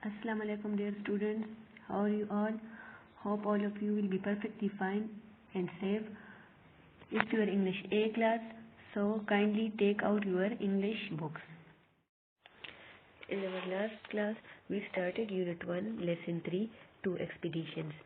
Assalamu alaikum dear students, how are you all? Hope all of you will be perfectly fine and safe. It's your English A class, so kindly take out your English books. In our last class, we started Unit 1, Lesson 3, 2 Expeditions.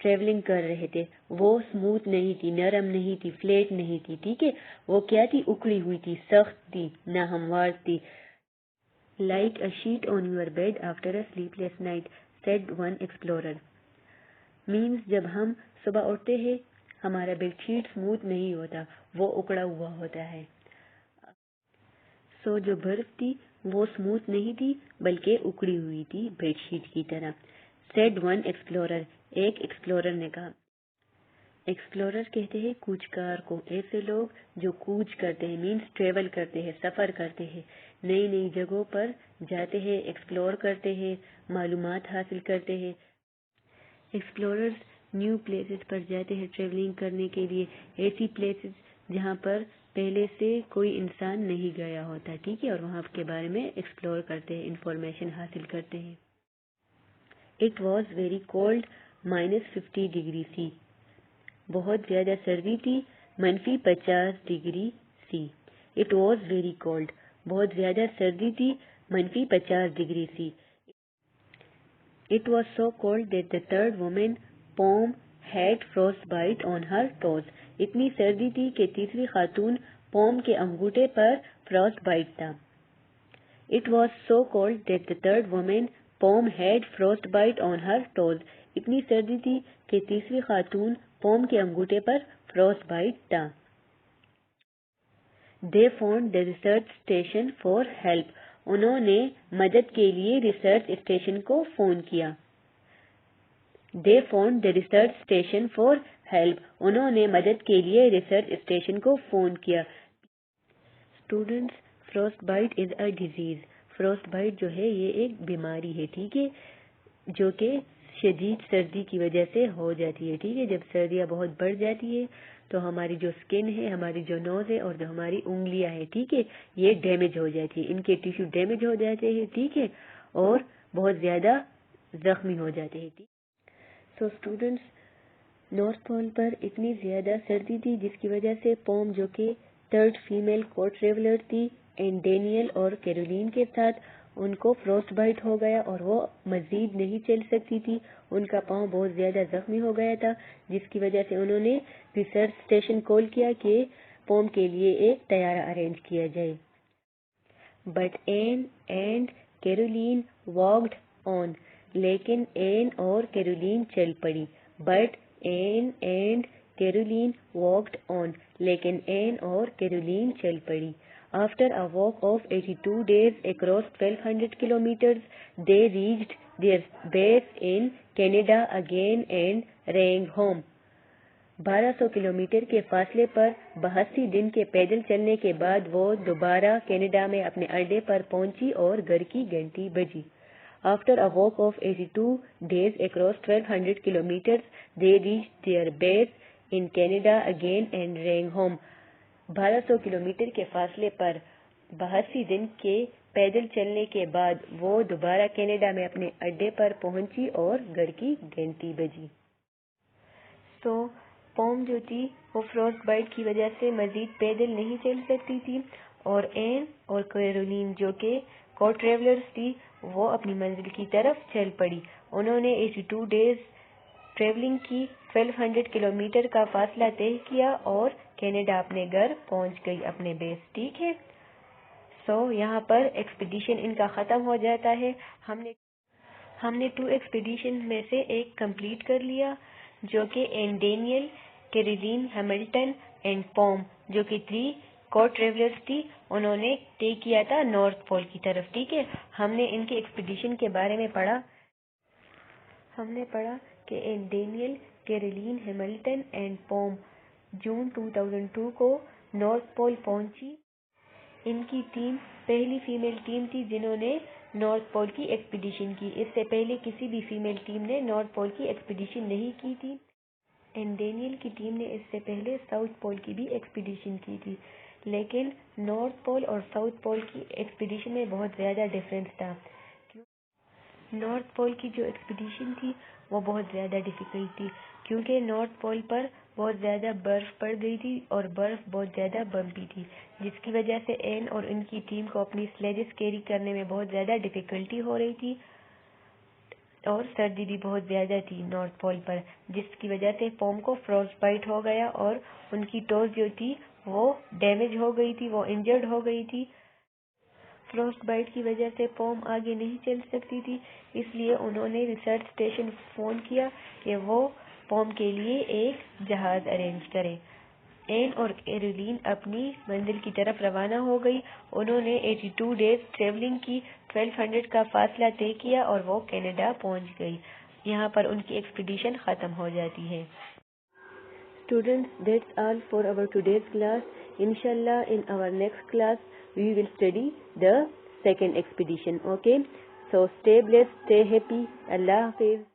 Travelling کر رہے تھے وہ smooth نہیں تھی، نرم نہیں تھی، flat نہیں تھی، ٹھیک ہے، وہ کیا تھی؟ اکڑی ہوئی تھی، سخت تھی، ناہموار تھی. Like a sheet on your bed after a sleepless night, said one explorer. Means جب ہم صبح اٹھتے ہیں ہمارا بیڈ شیٹ اسموتھ نہیں ہوتا، وہ اکڑا ہوا ہوتا ہے. سو جو برف تھی وہ اسموتھ نہیں تھی بلکہ اکڑی ہوئی تھی بیڈ شیٹ کی طرح. said one explorer. ایک ایکسپلورر نے کہا. ایکسپلورر کہتے ہیں کوچکار کو، ایسے لوگ جو کوچ کرتے ہیں، مینس ٹریول کرتے ہیں، سفر کرتے ہیں، نئی نئی جگہوں پر جاتے ہیں، ایکسپلور کرتے ہیں، معلومات حاصل کرتے ہیں. ایکسپلوررز نیو پلیسز پر جاتے ہیں ٹریولنگ کرنے کے لیے، ایسی پلیسز جہاں پر پہلے سے کوئی انسان نہیں گیا ہوتا، ٹھیک ہے، اور وہاں کے بارے میں ایکسپلور کرتے ہیں، انفارمیشن حاصل کرتے ہیں. It was very cold, -50 degree C. بہت زیادہ سردی تھی، -50 degree C. It was very cold. بہت زیادہ سردی تھی، -50 degree C. It was so cold that the third woman, Pom, had frostbite on her toes. اتنی سردی تھی کہ تیسری خاتون پوم کے انگوٹھے پر فروسٹ بائٹ تھا. It was so cold that the third woman, Pom, had frostbite on her toes. اتنی سردی تھی کہ تیسری خاتون پوم کے انگوٹھے پر فروسٹ بائٹ تھا. They phoned the research station for help. انہوں نے مدد کے لیے ریسرچ اسٹیشن کو فون کیا. They phoned the research station for help. انہوں نے مدد کے لیے ریسرچ اسٹیشن کو فون کیا. Students, frostbite is a disease. frostbite جو ہے یہ ایک بیماری ہے، ٹھیک ہے، جو کہ شدید سردی کی وجہ سے ہو جاتی ہے، ٹھیک ہے. جب سردیاں بہت بڑھ جاتی ہے تو ہماری جو سکن ہے، ہماری جو نوز ہے اور جو ہماری انگلیاں ہیں، ٹھیک ہے، یہ ڈیمیج ہو جاتی ہے، ان کے ٹیشو ڈیمیج ہو جاتے ہیں، ٹھیک ہے، اور بہت زیادہ زخمی ہو جاتے ہیں. سو اسٹوڈنٹس، نارتھ پول پر اتنی زیادہ سردی تھی جس کی وجہ سے پوم جو کہ تھرڈ فیمیل کو ٹریولر تھی، اینڈ ڈینیل اور کیرولین کے ساتھ، ان کو فروسٹ بائٹ ہو گیا اور وہ مزید نہیں چل سکتی تھی. ان کا پاؤں بہت زیادہ زخمی ہو گیا تھا جس کی وجہ سے انہوں نے ریسرچ اسٹیشن کال کیا کہ پوم کے لیے ایک طیارہ ارینج کیا جائے. But Anne and Caroline walked on. لیکن این اور کیرولین چل پڑی. But Anne and Caroline walked on. لیکن این اور کیرولین چل پڑی. After a walk of 82 days across 1200 kilometers, they reached their base in Canada again and rang home. 1200 kilometre کے فاصلے پر 82 دن کے پیدل چلنے کے بعد وہ دوبارہ کینیڈا میں اپنے اڈے پر پہنچی اور گھر کی گھنٹی بجی. After a walk of 82 days across 1200 kilometers, they reached their base in Canada again and rang home. 1200 kilometre کے فاصلے پر 82 دن کے پیدل چلنے کے بعد وہ دوبارہ کینیڈا میں اپنے اڈے پر پہنچی اور گھر کی گھنٹی بجی. سو پوم جو تھی وہ فروسٹ بائٹ کی وجہ سے مزید پیدل نہیں چل سکتی تھی، اور این اور کیرولین جو کہ کو ٹریولرز تھی وہ اپنی منزل کی طرف چل پڑی. انہوں نے 82 ڈیز ٹریولنگ کی، 1200 کلومیٹر کا فاصلہ طے کیا اور کینیڈا اپنے گھر پہنچ گئی، اپنے بیس، ٹھیک ہے. سو یہاں پر ایکسپیڈیشن ان کا ختم ہو جاتا ہے. ہم نے 2 ایکسپیڈیشن میں سے ایک کمپلیٹ کر لیا جو کہ Anne Daniel, Caroline Hamilton and پوم جو کہ 3 کو ٹریولرز تھی، انہوں نے طے کیا تھا نارتھ پول کی طرف، ٹھیک ہے. ہم نے ان کے ایکسپیڈیشن کے بارے میں پڑھا. ہم نے پڑھا کہ Anne Daniel, Caroline Hamilton and پوم جون 2002 کو نارتھ پول پہنچی. ان کی ٹیم پہلی فیمیل ٹیم تھی جنہوں نے نارتھ پول کی ایکسپیڈیشن کی. اس سے پہلے کسی بھی فیمیل ٹیم نے نارتھ پول کی ایکسپیڈیشن نہیں کی تھی. این ڈینیل کی ٹیم نے اس سے پہلے ساؤتھ پول کی بھی ایکسپیڈیشن کی تھی، لیکن نارتھ پول اور ساؤتھ پول کی ایکسپیڈیشن میں بہت زیادہ ڈفرینس تھا. نارتھ پول کی جو ایکسپیڈیشن تھی وہ بہت زیادہ ڈیفیکلٹ تھی کیونکہ نارتھ پول پر بہت زیادہ برف پڑ گئی تھی اور برف بہت زیادہ بمپی تھی، جس کی وجہ سے این اور ان کی ٹیم کو اپنی سلیجز کیری کرنے میں بہت زیادہ ڈیفیکلٹی ہو رہی تھی. اور سردی بھی بہت زیادہ تھی نارتھ پول پر، جس کی وجہ سے پوم کو فروسٹ بائٹ ہو گیا اور ان کی ٹوز جو تھی وہ ڈیمیج ہو گئی تھی، وہ انجرڈ ہو گئی تھی۔ فروسٹ بائٹ کی وجہ سے پوم آگے نہیں چل سکتی تھی، اس لیے انہوں نے ریسرچ اسٹیشن فون کیا کہ وہ پوم کے لیے ایک جہاز ارینج کرے۔ این اور کیرولین اپنی منزل کی طرف روانہ ہو گئی۔ انہوں نے 82 ڈیز ٹریولنگ کی، 1200 کا فاصلہ طے کیا اور وہ کینیڈا پہنچ گئی۔ یہاں پر ان کی ایکسپیڈیشن ختم ہو جاتی ہے۔ Students, that's all for our today's class. Inshallah, in our next class, we will study the second expedition. Okay? So stay blessed, stay happy. Allah Hafiz.